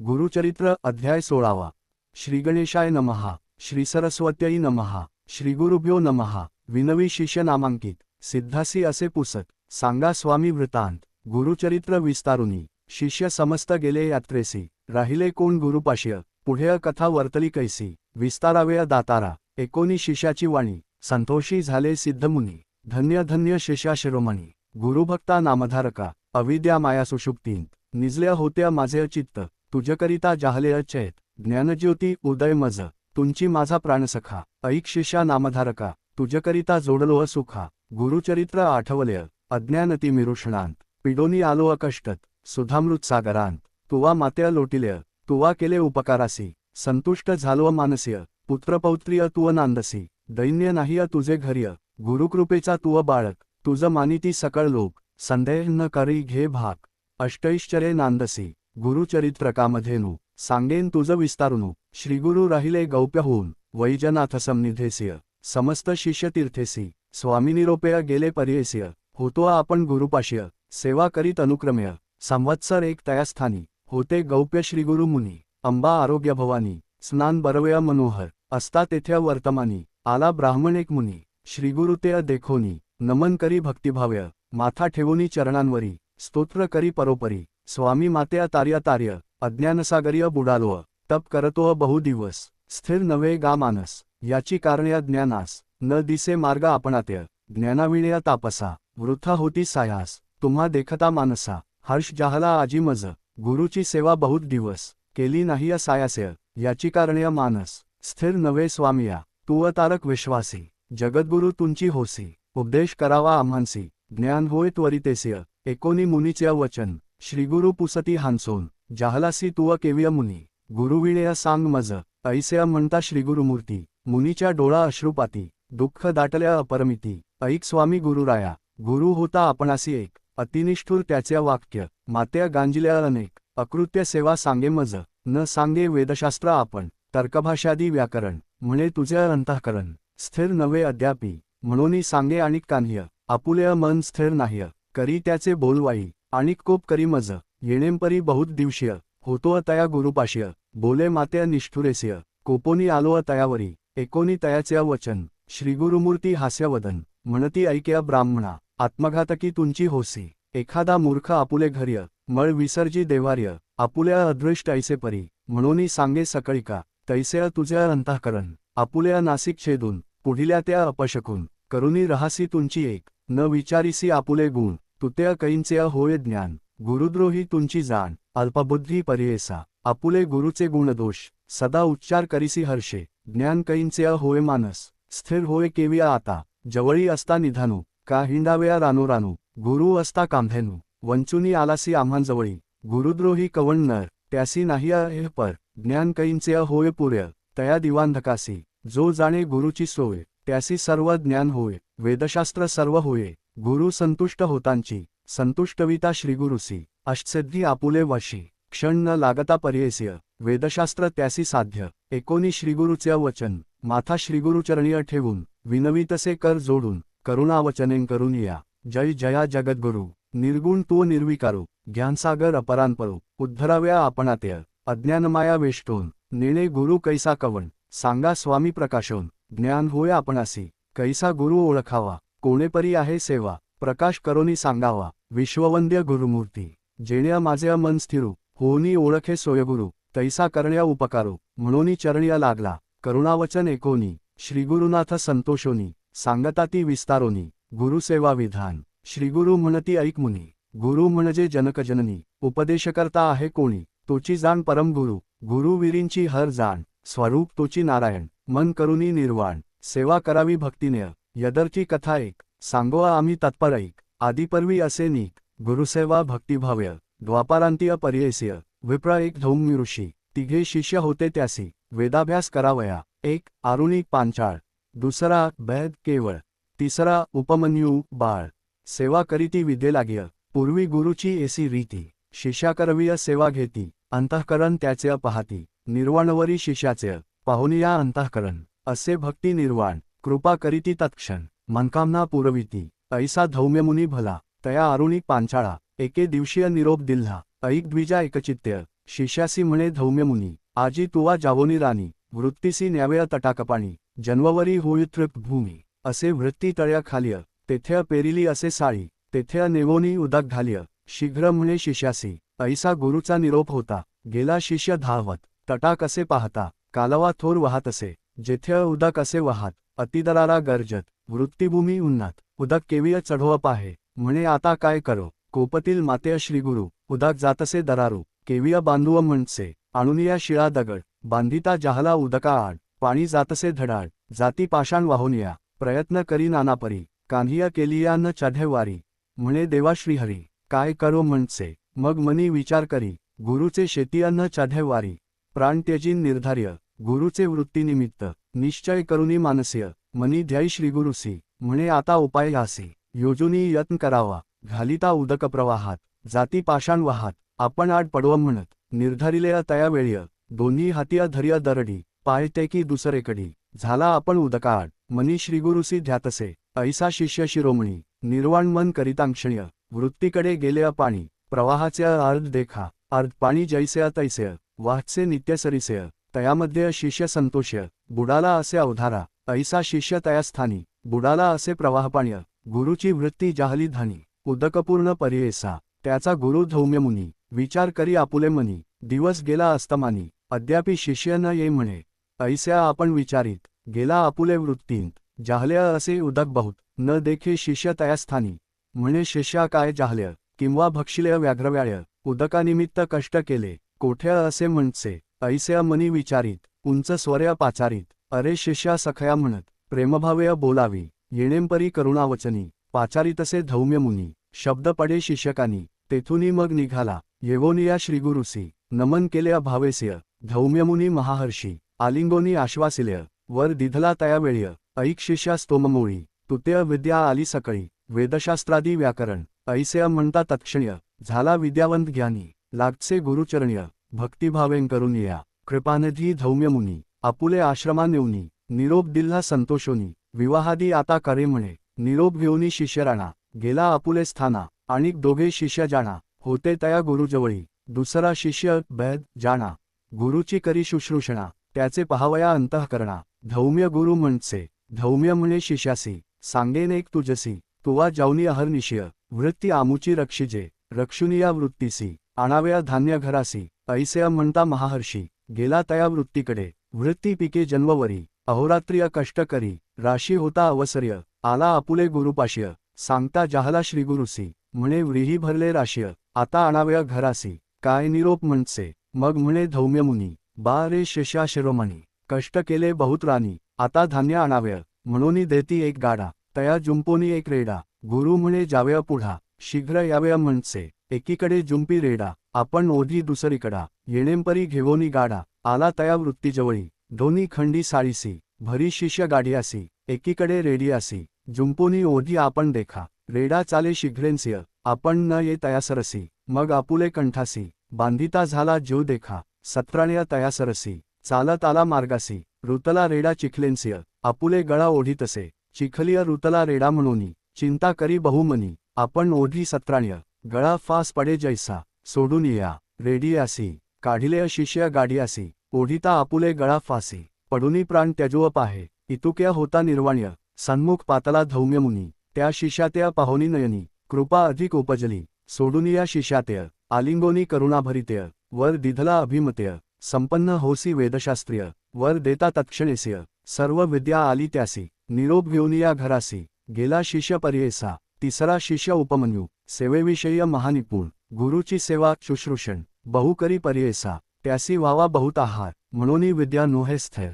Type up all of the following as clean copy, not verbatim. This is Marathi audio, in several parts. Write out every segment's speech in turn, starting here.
गुरुचरित्र अध्याय 16. श्रीगणेशाय नमः. श्रीसरस्वत्यै नमः. श्रीगुरुभ्यो नमः. विनवी शिष्य नामांकित. सिद्धासी असे पुसत. सांगा स्वामी वृत्तांत. गुरुचरित्र विस्तारुनी. शिष्य समस्त गेले यात्रेसी. राहिले कोण गुरुपाश्य. पुढे कथा वर्तली कैसी. विस्तारावेय दातारा. एकोणी शिष्याची वाणी. संतोषी झाले सिद्धमुनी. धन्य धन्य शिष्या शिरोमणी. गुरुभक्ता नामधारका. अविद्या माया सुषुप्तींत. निजल्या होत्या माझे चित्त. तुझकरिता जाहले चैत. ज्ञानज्योती उदय मज. तुंची माझा प्राणसखा. ऐक शिष्या नामधारका. तुझकरिता जोडलो सुखा. गुरुचरित्र आठवलय. अज्ञानती मिरुषणांत. पिडोनी आलो अकष्टत. सुधामृत सागरांत. तुवा मात्या लोटिलय. तुवा केले उपकारासी. संतुष्ट झालो मानसीय. पुत्रपौत्रिय तुव नांदसी. दैन्य नाहीय तुझे घर्य. गुरुकृपेचा तुव बाळक. तुझ मानिती सकळ लोक. संदेह न करी घे भाग. अष्टैश्चर्ये नांदसी. गुरुचरित्रकामधेनु. सांगेन तुझ विस्तारुनु. श्रीगुरु राहिले गौप्य होऊन. वैजनाथ समनिधेसिय. समस्त शिष्य तीर्थेसी. स्वामी निरोपेय गेले पर्येसिय. होतो आपण गुरुपाश्य. सेवा करीत अनुक्रमेय. संवत्सर एक तयास्थानी. होते गौप्य श्रीगुरु मुनी. अंबा आरोग्य भवानी. स्नान बरवया मनोहर. असता तेथे वर्तमानी. आला ब्राह्मण एक मुनी. श्रीगुरु ते देखोनी. नमन करी भक्तिभाव्य. माथा ठेवोनी चरणांवरी. स्तोत्र करी परोपरी. स्वामी मात्या तार्य तार्य. अज्ञानसागरीय बुडालो. तप करतो बहु दिवस. स्थिर नवे गा मानस. याची कारणे ज्ञानास. न दिसे मार्ग आपणात्य. ज्ञानाविणया तापसा. वृथा होती सायास. तुम्हा देखता मानसा. हर्ष जाहला आजी मज. गुरुची सेवा बहुत दिवस. केली नाही सायास्य. याची कारणे मानस. स्थिर नवे स्वामिया. तू तारक विश्वासी. जगद्गुरु तुंची होसी. उपदेश करावा आम्हांसी. ज्ञान होय त्वरितेसिय. एकोणी मुनीचे वचन. श्रीगुरु पुसती हांसोन. जाहलासी तुव केविय मुनी. गुरुविणय सांग मज. ऐसे म्हणता श्रीगुरुमूर्ती. मुनीच्या डोळा अश्रुपाती. दुःख दाटल्या अपरमिती. ऐक स्वामी गुरुराया. गुरु होता आपणासी एक. अतिनिष्ठुर त्याचे वाक्य. मात्या गांजिल्या अनेक. अकृत्य सेवा सांगे मज. न सांगे वेदशास्त्र आपण. तर्कभाषादी व्याकरण. म्हणे तुझे अंतःकरण. स्थिर नवे अद्यापी. म्हणोनी सांगे आणिक कान्ह्य. आपुले मन स्थिर नाह्य. करी त्याचे बोलवाई. आणिक कोप करी मज. येणेंपरी बहुत दिवशीय. होतो तया गुरुपाश्य. बोले मात्या निष्ठुरेसिय. कोपोनी आलो तयावरी. एकोणी तयाचे वचन. श्रीगुरुमूर्ती हास्यवदन. म्हणती ऐक्या ब्राह्मणा. आत्मघातकी तुंची होसी. एखादा मूर्ख आपुले घर्य. मळ विसर्जी देवार्य. आपुल्या अदृष्ट ऐसे परी. म्हणोनी सांगे सकळिका. तैसे तुझे अंतःकरण. आपुल्या नासिक छेदून. पुढिल्या त्या अपशकून. करुनी रहासी तुंची एक. न विचारिसी आपुले गुण. तुते कैंचे होय ज्ञान. गुरुद्रोही तुंची जाण. अल्पबुद्धी पर्येसा. आपुले गुरुचे गुणदोष. सदा उच्चार करिसी हर्षे. ज्ञान कैंचे होय मानस. स्थिर होय केविया आता. जवळी असता निधानू. का हिंडावया रानू. गुरु असता कांधेनू. वंचुनी आलासी आम्हांजवळी. गुरुद्रोही कवण नर. त्यासी नाही हे पर. ज्ञान कैंचे होय पुर्य. तया दिवांधकासी. जो जाणे गुरुची सोय. त्यासी सर्व ज्ञान होय. वेदशास्त्र सर्व होये. गुरु संतुष्ट होतांची. संतुष्टविता श्रीगुरुसी. अष्टसिद्धी आपुले वशी. क्षण न लागता पर्येसिय. वेदशास्त्र त्यासी साध्य. एकोणी श्रीगुरुचे वचन. माथा श्रीगुरुचरणीय ठेवून. विनवितसे कर जोडून. करुणावचनें करून या. जय जया जगद्गुरु. निर्गुण तू निर्विकारू. ज्ञानसागर अपरांपरू. उद्धराव्या आपणात्य. अज्ञानमाया वेष्टोन. नेणे गुरु कैसा कवण. सांगा स्वामी प्रकाशोन. ज्ञान होय आपणासी. कैसा गुरु ओळखावा. कोणेपरी आहे सेवा. प्रकाश करोनी सांगावा. विश्ववंद्य गुरुमूर्ती. जेण्या माझे मन स्थिरू. होनी ओळखे सोयगुरु. तैसा करण्या उपकारू. म्हणोनी चरणिया लागला. करुणावचन एकोनी. श्रीगुरुनाथ संतोषोनी. सांगताती विस्तारोनी. गुरुसेवा विधान. श्रीगुरु म्हणती ऐक मुनी. गुरु म्हणजे जनकजननी. उपदेशकर्ता आहे कोणी. तोची जाण परमगुरु. गुरुवीरींची हर जाण. स्वरूप तोची नारायण. मन करुनी निर्वाण. सेवा करावी भक्तीने. यदरची कथा एक. सांगोआ आम्ही तत्पर ऐक. आदिपर्वी असे नीक. गुरुसेवा भक्तिभाव्य. द्वापारांतीय पर्येसिय. विप्र एक धौम्य ऋषी. तिघे शिष्य होते त्यासी. वेदाभ्यास करावया. एक आरुणिक पांचाळ. दुसरा बैद केवळ. तिसरा उपमन्यू बाळ. सेवा करीती विद्ये लाग्य. पूर्वी गुरुची एसी रीती. शिष्या करवीय सेवा घेती. अंतःकरण त्याचे पाहती. निर्वाणवरी शिष्याचे. पाहुनिया अंतःकरण. असे भक्ती निर्वाण. कृपा करीती तत्क्षण. मनकामना पुरविती. ऐसा धौम्यमुनी भला. तया आरुणिक पांचाळा. एके दिवशीय निरोप दिल्हा. ऐक द्विजा एकचित्य. शिष्यासी म्हणे धौम्यमुनी, आजी तुवा जावोनी राणी, वृत्तीसी न्यावेळ तटाकपाणी, जन्मवरी होई तृप्त भूमी, असे वृत्ती तळ्या खाल्य, तेथे पेरिली असे साळी, तेथे नेवोनी उदक घाल्य, शीघ्र म्हणे शिष्यासी, ऐसा गुरुचा निरोप होता, गेला शिष्य धावत, तटाक असे पाहता, कालवा थोर वाहत असे, जेथे उदक असे वाहत, अतिदरारा गरजत, वृत्तीभूमी उन्नात, उदक केविय चढोव पाहे, म्हणे आता काय करो, कोपतील मातेय श्रीगुरु, उदक जातसे दरारू, केविय बांधुव म्हणसे, आणुनिया शिळा दगड, बांधिता जाहला उदका आड, पाणी जातसे धडाड, जाती पाषाण वाहुनिया, प्रयत्न करी नानापरी, कान्हिया केलिया न चढे वारी, म्हणे देवा श्रीहरी, काय करो म्हणसे, मग मनी विचार करी, गुरुचे शेती न चढे वारी, प्राण त्यजीन निर्धार्य, गुरुचे वृत्तीनिमित्त, निश्चय करुनी मानस्य, मनी ध्याई श्रीगुरुसी, म्हणे आता उपाय ह्यासी, योजुनी यत्न करावा, घालिता उदक प्रवाहात, जाती पाषाण वाहात, आपण आड पडव म्हणत, निर्धारिले तया वेळ्य, दोन्ही हातिया धर्य दरडी, पायते की दुसरेकडी, झाला आपण उदकाआड, मनी श्रीगुरुसी ध्यातसे, ऐसा शिष्य शिरोमणी, निर्वाण मन करितांक्षण्य, वृत्तीकडे गेले पाणी, प्रवाहाचे अर्ध देखा, अर्ध पाणी जैसे तैसे, वाहचे नित्यसरिसेय, तयामध्ये शिष्य संतोष्य, बुडाला असे अवधारा, ऐसा शिष्य तया स्थानी, बुडाला असे प्रवाहपाण्य, गुरुची वृत्ती जाहली धानी, उदकपूर्ण पर्येसा, त्याचा गुरु धौम्यमुनी, विचार करी आपुले मनी, दिवस गेला अस्तमानी, अद्यापि शिष्य न ये म्हणे, ऐस्या आपण विचारित, गेला आपुले वृत्तींत, जाहल्या असे उदक बहुत, न देखे शिष्य तया स्थानी, म्हणे शिष्या काय जाहल्या, किंवा भक्षिले व्याघ्रव्याळ्य, उदकानिमित्त कष्ट केले, कोठ्या असे म्हणसे, ऐस्या मनी विचारित, उंच स्वर्या पाचारित, अरे शिष्या सखया म्हणत, प्रेमभावेय बोलावी, येणेंपरी करुणावचनी, पाचारितसे धौम्यमुनी, शब्द पडे शिष्यकानी, तेथुनी मग निघाला, येवोनिया श्रीगुरुसी, नमन केले भावेस्य, धौम्यमुनी महाहर्षी, आलिंगोनी आश्वासिल्य, वर दिधला तया वेळ्य, ऐक शिष्या स्तोममोळी, तुतेय विद्या आली सकळी, वेदशास्त्रादी व्याकरण, ऐसे म्हणता तत्क्षण्य, झाला विद्यावंत ज्ञानी, लागचे गुरुचरण्य, भक्तिभावें करुनिया, कृपानिधी धौम्यमुनी, आपुले आश्रमा नेऊनी, निरोप दिल्हा संतोषोनी, विवाहादी आता करे म्हणे, निरोप घेऊनी शिष्य राणा, गेला आपुले स्थाना, आणिक दोघे शिष्य जाणा, होते तया गुरुजवळी, दुसरा शिष्य बैद जाणा, गुरुची करी शुश्रूषणा, त्याचे पहावया अंतःकरणा, धौम्य गुरु म्हणसे, धौम्य म्हणे शिष्यासी, सांगेन एक तुझसी, तुवा जाऊनी अहर्निशय, वृत्ती आमुची रक्षिजे, रक्षुनिया वृत्तीसी, आणावया धान्य घरासी, ऐसे म्हणता महाहर्षी, गेला तया वृत्तीकडे, वृत्ती पिके जन्मवरी, अहोरात्रिय कष्ट करी, राशी होता अवसर्य, आला आपुले गुरुपाश्य, सांगता जाहला श्रीगुरुसी, म्हणे व्रीही भरले राशीय, आता आणावया घरासी, काय निरोप म्हणसे, मग म्हणे धौम्यमुनी, बा रे शिष्या शिरोमणी, कष्ट केले बहुत राणी, आता धान्य आणावय, म्हणूनी देती एक गाडा, तया जुंपोनी एक रेडा, गुरु म्हणे जावया पुढा, शीघ्र यावया म्हणसे, एकीकडे जुंपी रेडा, आपण ओधी दुसरीकडा, येणेंपरी घेवोनी गाडा, आला तया वृत्तीजवळी, दोन्ही खंडी साळीसी, भरी शिष्य गाडियासी, एकीकडे रेडियासी, जुंपोनी ओधी आपण देखा, रेडा चाले शीघ्रेंसिय, आपण न ये तया सरसी, मग आपुले कंठासी, बांधिता झाला जीव देखा, सत्राण्या तया सरसी, चालत आला मार्गासी, ऋतला रेडा चिखलेंसिय, आपुले गळा ओढीतसे, चिखलिय ऋतला रेडा म्हणूनी, चिंता करी बहुमनी, आपण ओढी सत्राण्य, गळा फास पडे जैसा, सोडून या, रेडियासी, काढिले शिष्य गाडियासी, ओढीता आपुले गळा फासी, पडुनी प्राण त्यजोव पाहे, इतुक्या होता निर्वाण्य, सन्मुख पातला धौम्यमुनी, त्या शिष्यातया पाहोनी नयनी, कृपा अधिक उपजली, सोडुनिया शिष्यातय, आलिंगोनी करुणाभरितय, वर दिधला अभिमतय, संपन्न होसी वेदशास्त्रीय, वर देता तत्क्षणेस्य, सर्व विद्या आली त्यासी, निरोप घेऊनिया घरासी, गेला शिष्य पर्येसा, तिसरा शिष्य उपमन्यू, सेवेविषयी महानिपुण, गुरुची सेवा शुश्रूषण, बहुकरी पर्येसा, त्यासी व्हावा बहुत आहार, म्हणूनी विद्या नोहे स्थैर,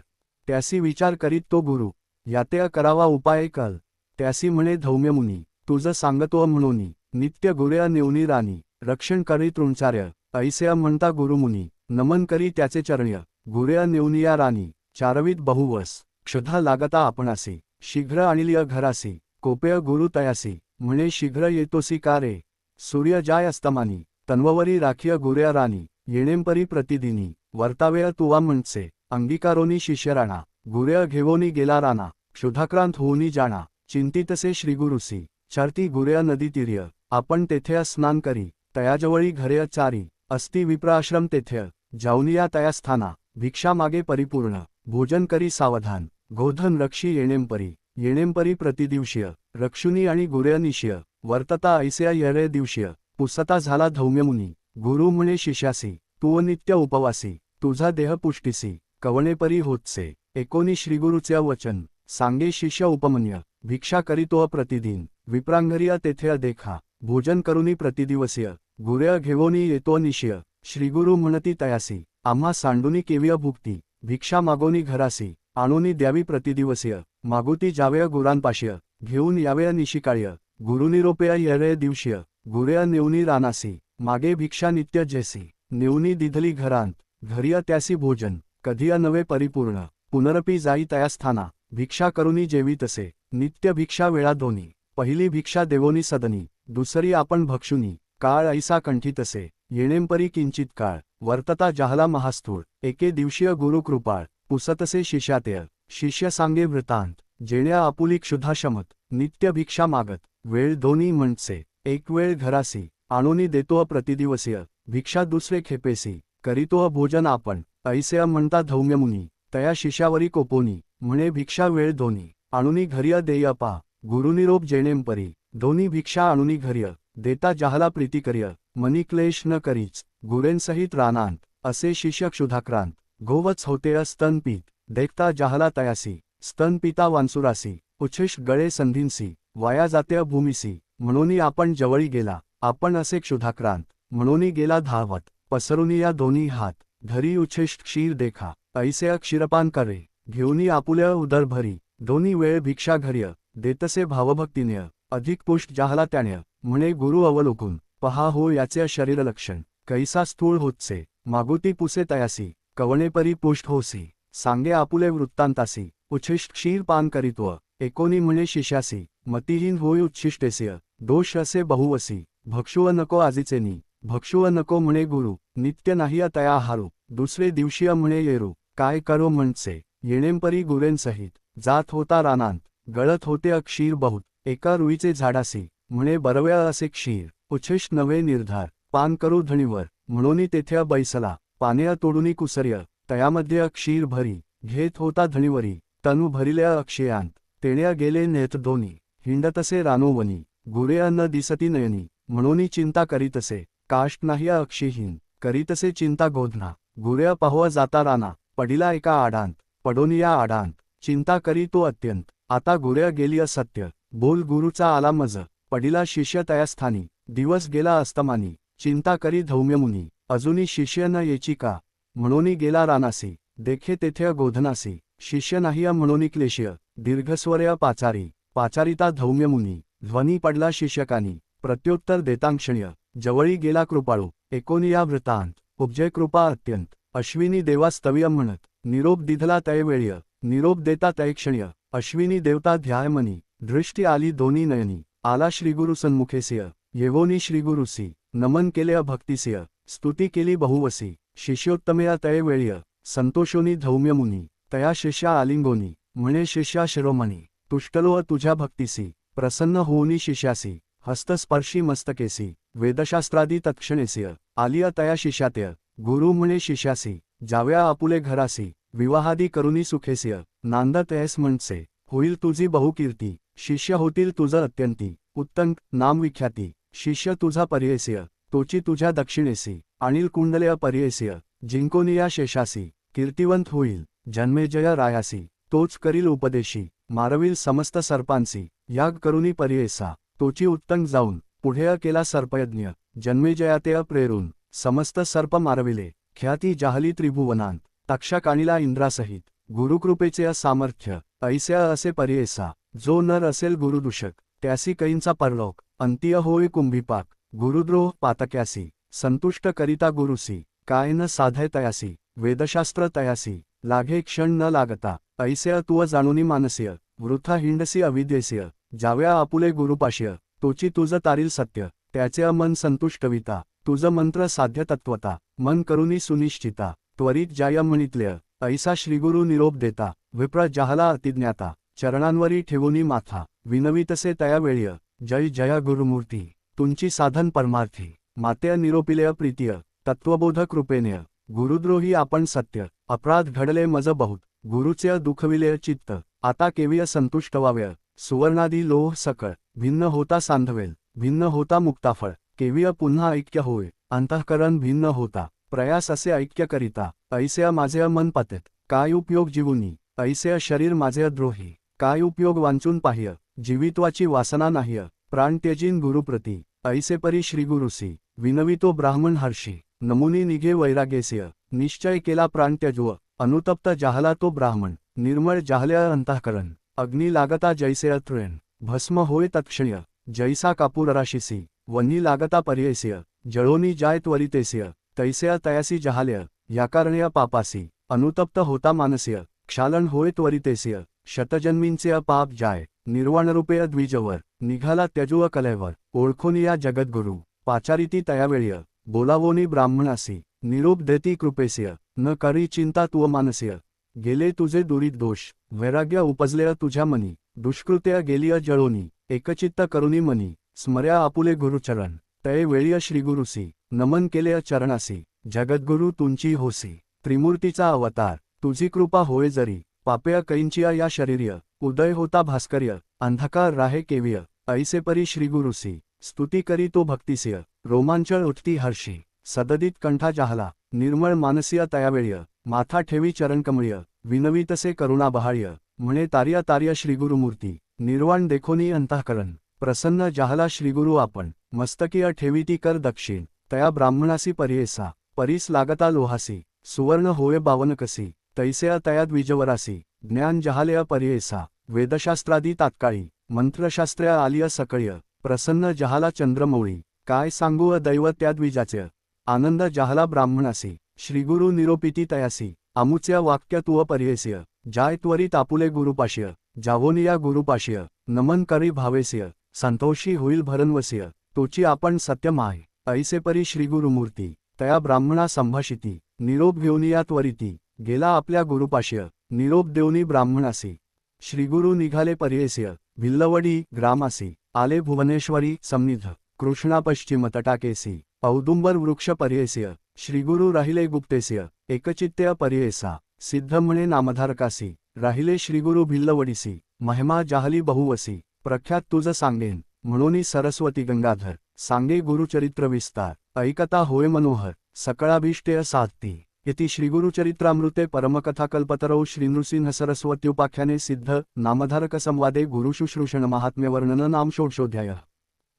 त्यासी विचार करीत तो गुरु, याते करावा उपाय कल, त्यासी म्हणे धौम्यमुनी, तुझ सांगतो म्हणूनी, नित्य गुरेय नेऊनी राणी, रक्षण करी तृणचार्य, ऐसे म्हणता गुरुमुनी, नमन करी त्याचे चरण्य, गुरेय नेऊनिया राणी, चारवीत बहुवस, क्षुधा लागता आपणासी, शीघ्र आणिलिय घरासी, कोपेय गुरु तयासी, म्हणे शीघ्र येतोसी का रे, सूर्य जाय अस्तमानी, तन्ववरी राखिय गुरेय राणी, येणेंपरी प्रतिदिनी, वर्तावेय तुवा म्हणसे, अंगीकारोनी शिष्य राणा, गुरेय घेवोनी गेला राणा, क्षुधाक्रांत होऊनी जाणा, चिंतितसे श्रीगुरुसी, चरती गुरेय नदी तीर्य, आपण तेथे स्नान करी, तयाजवळी घरे चारी, अस्ति विप्राश्रम तेथ्य जाऊनिया तया स्थाना भिक्षा मागे परिपूर्ण भोजन करी सावधान गोधन रक्षी येणेंपरी येणेंपरी प्रतिदिवशीय रक्षुनी आणि गुरेअनिशीय वर्तता ऐसया येरे दिवशीय पुसता झाला धौम्यमुनी गुरु म्हणे शिष्यासी तू नित्य उपवासी तुझा देह पुष्टीसी कवणेपरी होतसे एकोणी श्रीगुरुचे वचन सांगे शिष्य उपमन्य भिक्षा करीतो प्रतिदिन विप्रांगरिया तेथे देखा भोजन करुनी प्रतिदिवसीय गुरेअ घेवोनी येतो निशीय श्रीगुरु म्हणती तयासी आम्हा सांडुनी केविय भुक्ती भिक्षा मागोनी घरासी आणोनी द्यावी प्रतिदिवसीय मागुती जावय गुरांपाशीय घेऊन यावय निशिकाळ्य गुरुनिरोपया येरय दिवशीय गुरेअ नेवनी रानासी मागे भिक्षा नित्य जैसी नेवनी दिधली घरांत घरिया त्यासी भोजन कधिया नवे परिपूर्ण पुनरपी जाई तया स्थाना भिक्षा करुनी जेवी तसे नित्य भिक्षा वेळा दोन्ही पहिली भिक्षा देवोनी सदनी दुसरी आपण भक्षुनी काळ ऐसा कंठी तसे येणेंपरी किंचित काळ वर्तता जाहला महास्थूळ एके दिवशीय गुरु कृपाळ पुसतसे शिष्यातेय शिष्य सांगे वृत्तांत जेण्या आपुली क्षुधाशमत नित्य भिक्षा मागत वेळ दोन्ही म्हणचे एक वेळ घरासी आणोनी देतो प्रतिदिवसीय भिक्षा दुसरे खेपेसी करीतो भोजन आपण ऐसे म्हणता धौम्यमुनी तया शिष्यावरी कोपोनी म्हणे भिक्षा वेळ दोन्ही आणुनी घरिय देय पा गुरुनिरोप जेणेंपरी दोन्ही भिक्षा आणुनी घरिय देता जाहला प्रीती करिय मनी क्लेश न करीच गुरेंसहित रानांत असे शिष्य क्षुधाक्रांत गोवत्स होते स्तनपीत देखता जाहला तयासी स्तनपिता वांसुरासी उच्छिष्ट गळे संधींसी वाया जाते भूमिसी म्हणोनी आपण जवळी गेला आपण असे क्षुधाक्रांत म्हणोनी गेला धावत पसरुनी या दोन्ही हात धरी उच्छिष्ट क्षीर देखा ऐसे क्षीरपान करे घेऊनी आपुल्या उदर भरी दोन्ही वेळ भिक्षा घर्य देतसे भावभक्तीन्य अधिक पुष्ट जाहला त्याण्य म्हणे गुरु अवलोकून पहा हो याचे शरीरलक्षण कैसा स्थूळ होतसे मागुती पुसे तयासी कवणेपरी पुष्ट होसी सांगे आपुले वृत्तांतासी उच्छिष्ट क्षीर पान करीत्व एकोणी म्हणे शिष्यासी मतिहीन होय उच्छिष्टेस्य दोष असे बहुवसी भक्षुव नको आजीचेनी भक्षुव नको म्हणे गुरु नित्य नाही तया आहारू दुसरे दिवशीय म्हणे येरू काय करो म्हणचे येणेंपरी गुरेंसहित जात होता रानांत गळत होते अक्षीर बहुत एका रुईचे झाडासी म्हणे बरव्या असे क्षीर उच्छिष्ट नवे निर्धार पान करू धणीवर म्हणोनी तेथे बैसला पानेय तोडुनी कुसर्य तयामध्ये अक्षीर भरी घेत होता धणीवरी तनु भरिल्या अक्षयांत तेण्या गेले नेत दोन्ही हिंडतसे रानोवनी गुरेअ न दिसती नयनी म्हणोनी चिंता करीतसे काष्ट नाही अक्षीहीन करीतसे चिंता गोधना गुरेअ पाहवा जाता राना पडिला एका आडांत पडोनिया आडांत चिंता करी तो अत्यंत आता गुरेअ गेली असत्य बोल गुरुचा आला मज पडिला शिष्य तया स्थानी दिवस गेला अस्तमानी चिंता करी धौम्यमुनी अजुनी शिष्य न येची का म्हणोनी गेला रानासी देखे तेथे गोधनासी शिष्य नाही म्हणोनी क्लेशीय दीर्घस्वर्य पाचारी पाचारिता धौम्यमुनी ध्वनी पडला शिष्यकानी प्रत्युत्तर देतांक्षण्य जवळी गेला कृपाळू एकोनिया वृत्तांत उपजय कृपा अत्यंत अश्विनी देवा स्तव्य म्हणत निरोप दिधला तयवेळ्य निरोप देता तयक्षण्य अश्विनी देवता ध्यायमनी दृष्टी आली दोन्ही नयनी आला श्रीगुरु सन्मुखेसिय येवोनी श्रीगुरुसी नमन केले भक्तिसिय स्तुती केली बहुवसी शिष्योत्तमया तयवेळ्य संतोषोनी धौम्यमुनी तया शिष्या आलिंगोनी म्हणे शिष्या शिरोमणी तुष्टलो तुझ्या भक्तिसी प्रसन्न होऊनी शिष्यासी हस्तस्पर्शी मस्तकेसी वेदशास्त्रादी तत्क्षणेसिय आलिया तया शिष्यातेय गुरु म्हणे शिष्यासी जाव्या आपुले घरासी विवाहादी करुनी सुखेसिय नांदत ऐस म्हणसे होईल तुझी बहुकीर्ती शिष्य होतील तुझ अत्यंती उत्तंक नाम विख्याती शिष्य तुझा पर्ययसिय तोची तुझ्या दक्षिणेसी अनिल कुंडलय पर्ययसिय जिंकोनिया शेषासी कीर्तिवंत होईल जन्मेजय रायासी तोच करील उपदेशी मारविल समस्त सर्पांसी याग करुनी पर्ययसा तोची उत्तंक जाऊन पुढे केला सर्पयज्ञ जन्मेजयातेय प्रेरून समस्त सर्प मारविले ख्याती जाहली त्रिभुवनांत तक्षक आणिला इंद्रासहित गुरुकृपेचे सामर्थ्य ऐस्या असे पर्ययसा जो नर असेल गुरुदूषक त्यासी कैंचा परलोक अंतिय होय कुंभीपाक गुरुद्रोह पातक्यासी संतुष्ट करिता गुरुसी काय न साधय तयासी वेदशास्त्र तयासी लागे क्षण न लागता ऐसे तुव जाणुनी मानसीय वृथा हिंडसी अविद्येसीय जाव्या आपुले गुरुपाशीय तोची तुझ तारील सत्य त्याचे मन संतुष्टविता तुझ मंत्र साध्य तत्वता मन करुनी सुनिश्चिता त्वरित जाय म्हणितल्या ऐसा श्रीगुरु निरोप देता विप्र जाहला अतिज्ञाता चरणांवरी ठेवुनी माथा विनवितसे तया वेळ्य जय जया गुरुमूर्ती तुमची साधन परमार्थी मातेय निरोपिलेय प्रीतीय तत्वबोध कृपेने गुरुद्रोही आपण सत्य अपराध घडले मज बहुत गुरुचे दुखविले चित्त आता केविय संतुष्ट व्हावे सुवर्णादी लोह सकळ भिन्न होता सांधवेल भिन्न होता मुक्ताफळ केविय पुन्हा ऐक्य होय अंतःकरण भिन्न होता प्रयास असे ऐक्य करिता ऐसे माझे मन पातेत काय उपयोग जीवुनी ऐसे शरीर माझे द्रोही काय उपयोग वांचून पाह्य जीवित्वाची वासना नाह्य प्राण त्यजीन गुरुप्रती ऐसे परी श्रीगुरुसी विनवितो ब्राह्मण हर्षी नमुनी निघे वैराग्यस्य निश्चय केला प्राण त्यजव अनुतप्त जाहला तो ब्राह्मण निर्मळ जाहले अंतःकरण अग्नी लागता जैसे अत्रेण भस्म होय तत्क्षण्य जैसा कापूर राशीसी वन्ही लागता पर्ययस्य जळोनी जाय त्वरितेस्य तैसे तयासी जहाल्य याकारण्य पापासी अनुतप्त होता मानस्य क्षालन होय त्वरितेस्य शतजन्मींचे पाप जाय निर्वाणरूपे द्विजवर निघाला त्यजुव कलेवर ओळखोनी या जगद्गुरु पाचारिती तयावेळ्य बोलावोनी ब्राह्मणासी निरोप देती कृपेस्य न करी चिंता तुव मानस्य गेले तुझे दुरीत दोष वैराग्य उपजले तुझ्या मनी दुष्कृत्य गेलिय जळोनी एकचित्त करुनी मनी स्मर्या आपुले गुरुचरण तये वेळीय श्रीगुरुसी नमन केले चरणासी जगद्गुरु तुंची होसी त्रिमूर्तीचा अवतार तुझी कृपा होय जरी पापेय कैंचिया या शरीर्य उदय होता भास्कर्य अंधकार राहे केविय ऐसे परी श्रीगुरुसी स्तुती करी तो भक्तिस्य रोमांचळ उठती हर्षी सददित कंठा जाहला निर्मळ मानसिया तयावेळ्य माथा ठेवी चरणकमळ्य विनवीतसे करुणा बहाळ्य म्हणे तार्य तार्य श्रीगुरुमूर्ती निर्वाण देखोनी अंतःकरण प्रसन्न जाहला श्रीगुरु आपण मस्तकीय ठेवीती कर दक्षिण तया ब्राह्मणासी पर्येसा परीस लागता लोहासी सुवर्ण होय बावनकसी तैसे तया द्विजवरासी ज्ञान जहालय पर्येसा वेदशास्त्रादी तात्काळी मंत्रशास्त्र्य आलिय सकळ्य प्रसन्न जहाला चंद्रमौळी काय सांगू दैव त्या द्विजाचे आनंद जहाला ब्राह्मणासी श्रीगुरु निरोपिती तयासी अमुच्या वाक्य तुव पर्येस्य जाय त्वरित आपुले गुरुपाश्य जावोनिया गुरुपाश्य नमन करी भावेस्य संतोषी होईल भरनवस्य तोची आपण सत्य माय ऐसे परी श्रीगुरुमूर्ती तया ब्राह्मणा संभाषिती निरोप घेऊनिया त्वरिती गेला आपल्या गुरुपाश्य निरोप देऊनी ब्राह्मणासी श्रीगुरु निघाले पर्येस्य भिल्लवडी ग्रामासी आले भुवनेश्वरी समनिध कृष्णा पश्चिम तटाकेसी औदुंबर वृक्ष पर्येस्य श्रीगुरु राहिले गुप्तेस्य एकचित्त्य पर्येसा सिद्ध म्हणे नामधारकासी राहिले श्रीगुरु भिल्लवडीसी महिमा जाहली बहुवसी प्रख्यात तुझ सांगेन म्हणोनी सरस्वती गंगाधर सांगे गुरुचरित्र विस्तार ऐकता होय मनोहर सकळाभीष्टेय साधती इति श्रीगुरुचरित्रामृते परमकथाकल्पतरौ श्रीनृसिंह सरस्वत्युपाख्याने सिद्ध नामधारक संवादे गुरुशुश्रूषण महात्म्यवर्णन नाम षोडशोऽध्यायः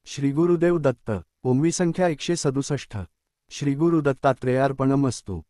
श्रीगुरुदेव दत्त ओंवी संख्या 167 श्रीगुरु दत्तात्रेयार्पणमस्तु।